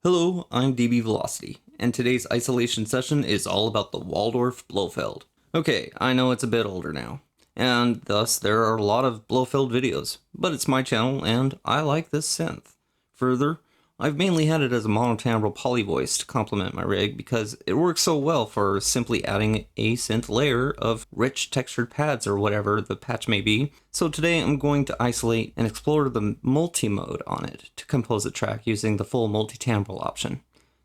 Hello, I'm DB Velocity, and today's isolation session is all about the Waldorf Blofeld. Okay, I know it's a bit older now, and thus there are a lot of Blofeld videos, but it's my channel and I like this synth. Further, I've mainly had it as a multitimbral poly voice to complement my rig because it works so well for simply adding a synth layer of rich textured pads or whatever the patch may be. So today I'm going to isolate and explore the multi-mode on it to compose a track using the full multitimbral option.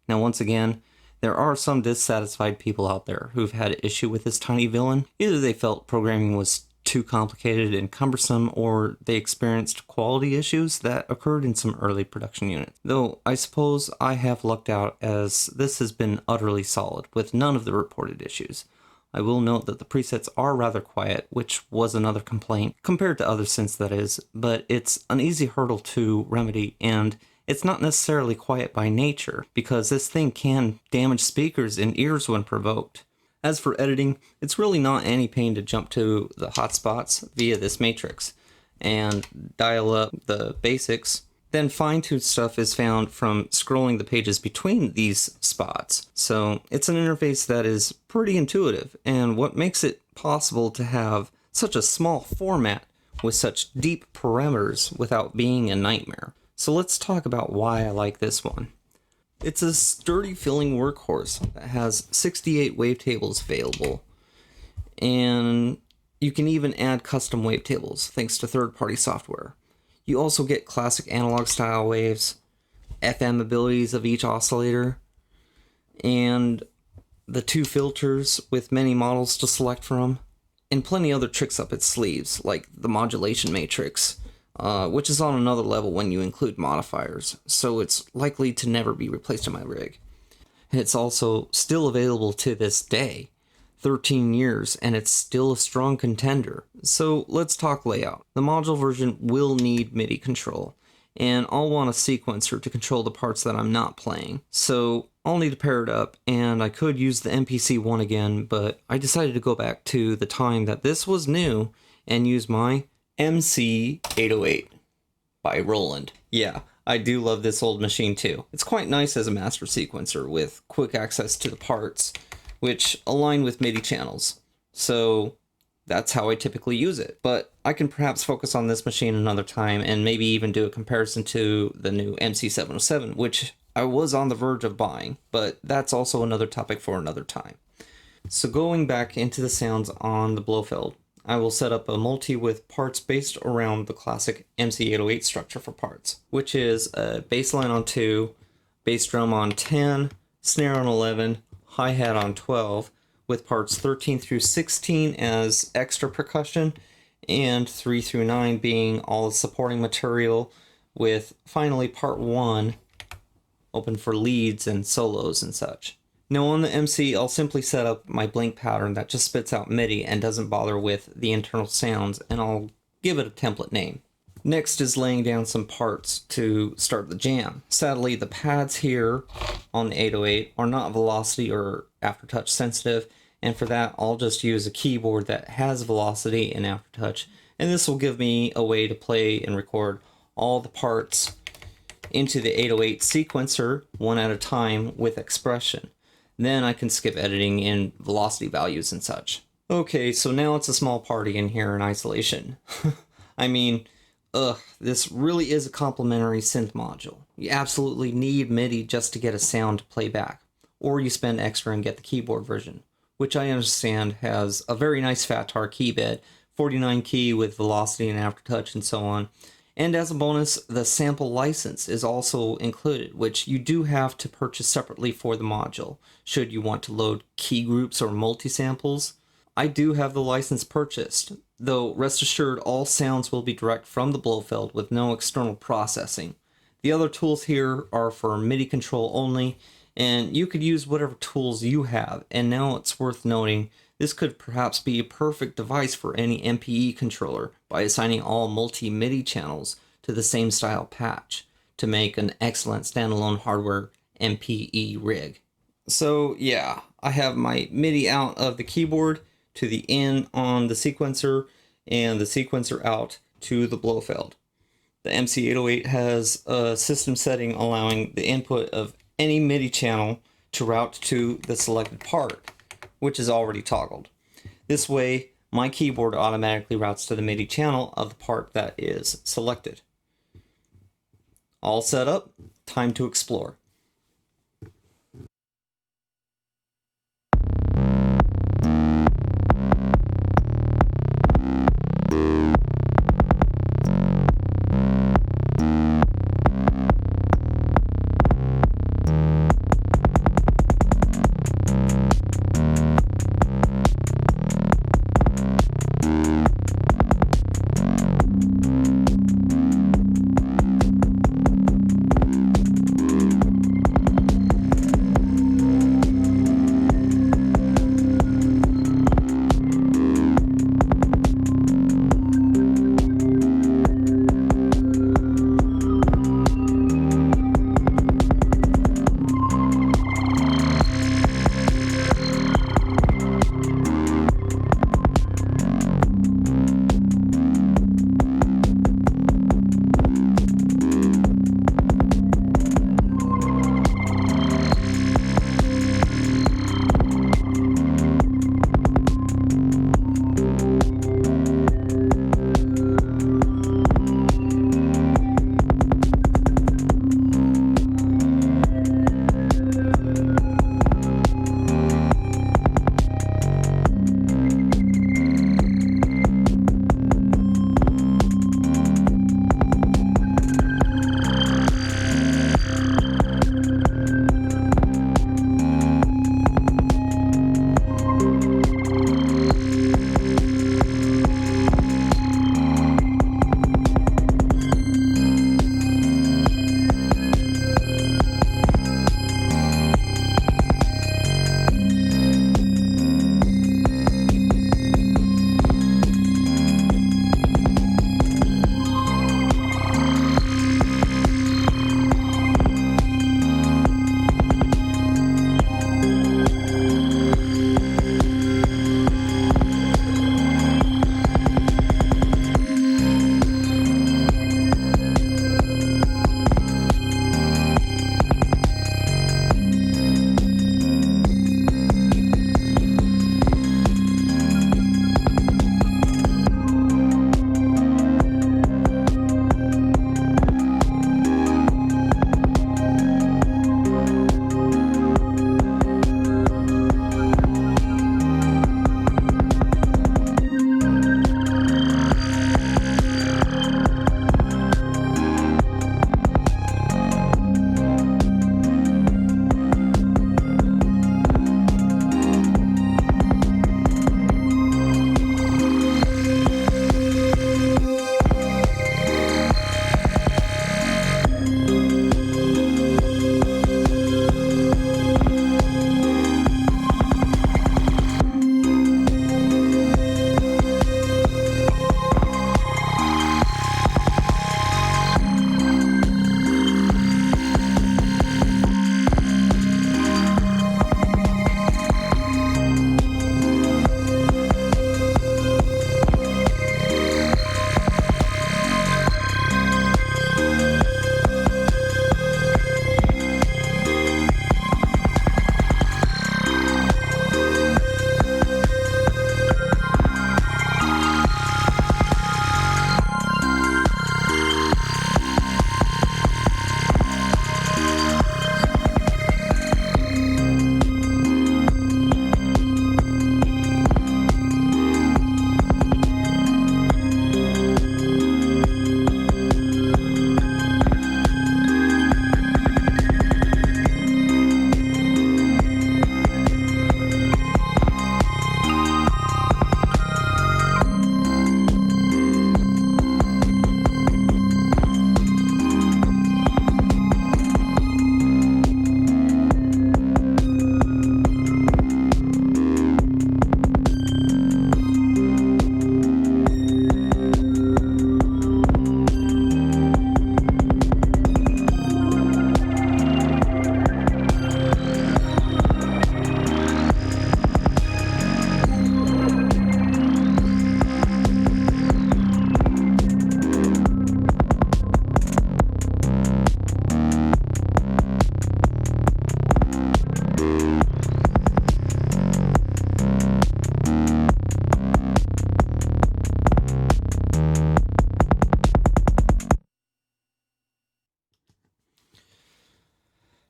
Now once again, there are some dissatisfied people out there who've had issue with this tiny villain. Either they felt programming was too complicated and cumbersome, or they experienced quality issues that occurred in some early production units. Though I suppose I have lucked out, as this has been utterly solid with none of the reported issues. I will note that the presets are rather quiet, which was another complaint, compared to other synths that is, but it's an easy hurdle to remedy, and it's not necessarily quiet by nature, because this thing can damage speakers and ears when provoked. As for editing, it's really not any pain to jump to the hotspots via this matrix and dial up the basics. Then fine-tuned stuff is found from scrolling the pages between these spots. So it's an interface that is pretty intuitive, and what makes it possible to have such a small format with such deep parameters without being a nightmare. So let's talk about why I like this one. It's a sturdy filling workhorse that has 68 wavetables available, and you can even add custom wavetables thanks to third-party software. You also get classic analog style waves, FM abilities of each oscillator, and the two filters with many models to select from, and plenty other tricks up its sleeves, like the modulation matrix, which is on another level when you include modifiers, so it's likely to never be replaced in my rig. It's also still available to this day, 13 years, and it's still a strong contender. So let's talk layout. The module version will need MIDI control, and I'll want a sequencer to control the parts that I'm not playing. So I'll need to pair it up, and I could use the MPC one again, but I decided to go back to the time that this was new and use my MC808 by Roland. Yeah, I do love this old machine too. It's quite nice as a master sequencer with quick access to the parts, which align with MIDI channels. So that's how I typically use it. But I can perhaps focus on this machine another time and maybe even do a comparison to the new MC707, which I was on the verge of buying, but that's also another topic for another time. So going back into the sounds on the Blofeld, I will set up a multi with parts based around the classic MC808 structure for parts, which is a bass line on 2, bass drum on 10, snare on 11, hi-hat on 12, with parts 13 through 16 as extra percussion, and 3 through 9 being all the supporting material, with finally part 1 open for leads and solos and such. Now on the MC, I'll simply set up my blink pattern that just spits out MIDI and doesn't bother with the internal sounds, and I'll give it a template name. Next is laying down some parts to start the jam. Sadly, the pads here on the 808 are not velocity or aftertouch sensitive, and for that I'll just use a keyboard that has velocity and aftertouch, and this will give me a way to play and record all the parts into the 808 sequencer one at a time with expression. Then I can skip editing in velocity values and such. Okay, so now it's a small party in here in isolation. I mean, this really is a complementary synth module. You absolutely need MIDI just to get a sound to play back, or you spend extra and get the keyboard version, which I understand has a very nice fat tar key bit, 49 key with velocity and aftertouch and so on. And as a bonus, the sample license is also included, which you do have to purchase separately for the module, should you want to load key groups or multi-samples. I do have the license purchased, though rest assured all sounds will be direct from the Blofeld with no external processing. The other tools here are for MIDI control only, and you could use whatever tools you have, and now it's worth noting this could perhaps be a perfect device for any MPE controller by assigning all multi-MIDI channels to the same style patch to make an excellent standalone hardware MPE rig. So yeah, I have my MIDI out of the keyboard to the in on the sequencer, and the sequencer out to the Blofeld. The MC808 has a system setting allowing the input of any MIDI channel to route to the selected part, which is already toggled. This way, my keyboard automatically routes to the MIDI channel of the part that is selected. All set up, time to explore.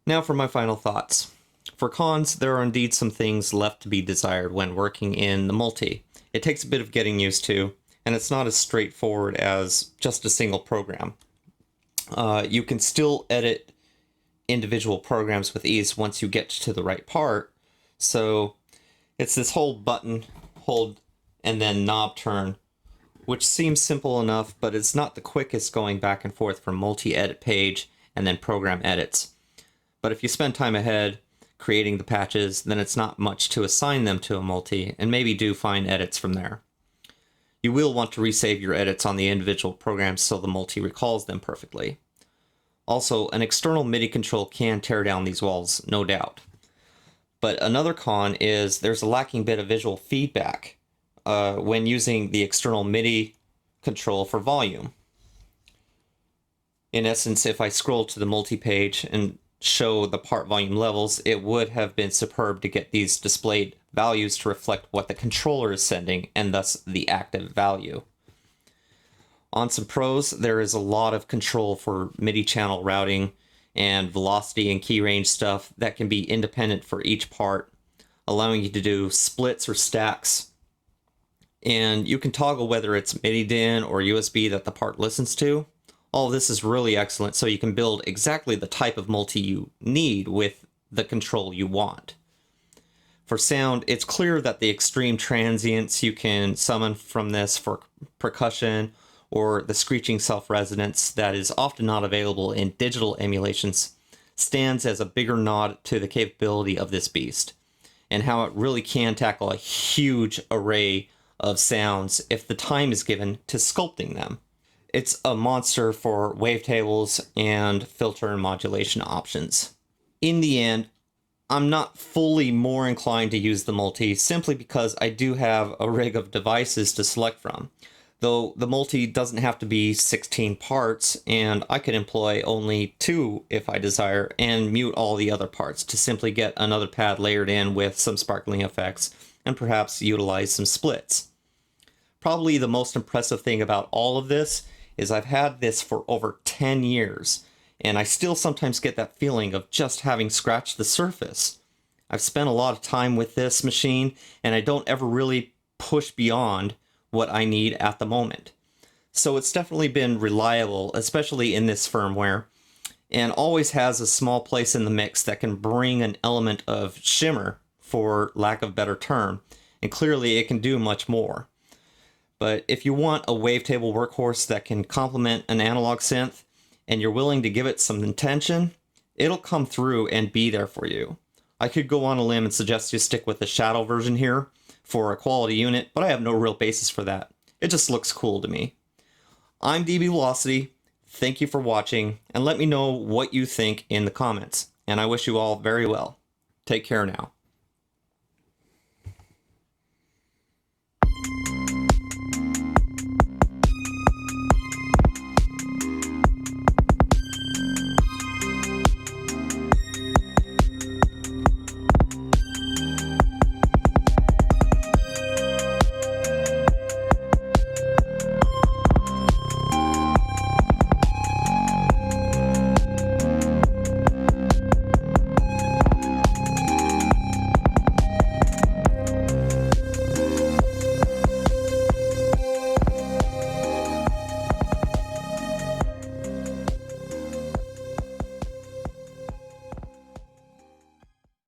Now for my final thoughts. For cons, there are indeed some things left to be desired when working in the multi. It takes a bit of getting used to, and it's not as straightforward as just a single program. You can still edit individual programs with ease once you get to the right part. So it's this whole button, hold, and then knob turn, which seems simple enough, but it's not the quickest going back and forth from multi-edit page and then program edits. But if you spend time ahead creating the patches, then it's not much to assign them to a multi, and maybe do fine edits from there. You will want to resave your edits on the individual programs so the multi recalls them perfectly. Also, an external MIDI control can tear down these walls, no doubt. But another con is there's a lacking bit of visual feedback when using the external MIDI control for volume. In essence, if I scroll to the multi-page and show the part volume levels, it would have been superb to get these displayed values to reflect what the controller is sending, and thus the active value. On some pros, there is a lot of control for MIDI channel routing and velocity and key range stuff that can be independent for each part, allowing you to do splits or stacks. And you can toggle whether it's MIDI DIN or USB that the part listens to. All of this is really excellent, so you can build exactly the type of multi you need with the control you want. For sound, it's clear that the extreme transients you can summon from this for percussion, or the screeching self-resonance that is often not available in digital emulations, stands as a bigger nod to the capability of this beast, and how it really can tackle a huge array of sounds if the time is given to sculpting them. It's a monster for wavetables and filter and modulation options. In the end, I'm not fully more inclined to use the multi simply because I do have a rig of devices to select from. Though the multi doesn't have to be 16 parts, and I could employ only 2 if I desire, and mute all the other parts to simply get another pad layered in with some sparkling effects, and perhaps utilize some splits. Probably the most impressive thing about all of this is I've had this for over 10 years, and I still sometimes get that feeling of just having scratched the surface. I've spent a lot of time with this machine, and I don't ever really push beyond what I need at the moment. So it's definitely been reliable, especially in this firmware, and always has a small place in the mix that can bring an element of shimmer, for lack of a better term, and clearly it can do much more. But if you want a wavetable workhorse that can complement an analog synth, and you're willing to give it some intention, it'll come through and be there for you. I could go on a limb and suggest you stick with the Shadow version here for a quality unit, but I have no real basis for that. It just looks cool to me. I'm DB Velocity, thank you for watching, and let me know what you think in the comments, and I wish you all very well. Take care now.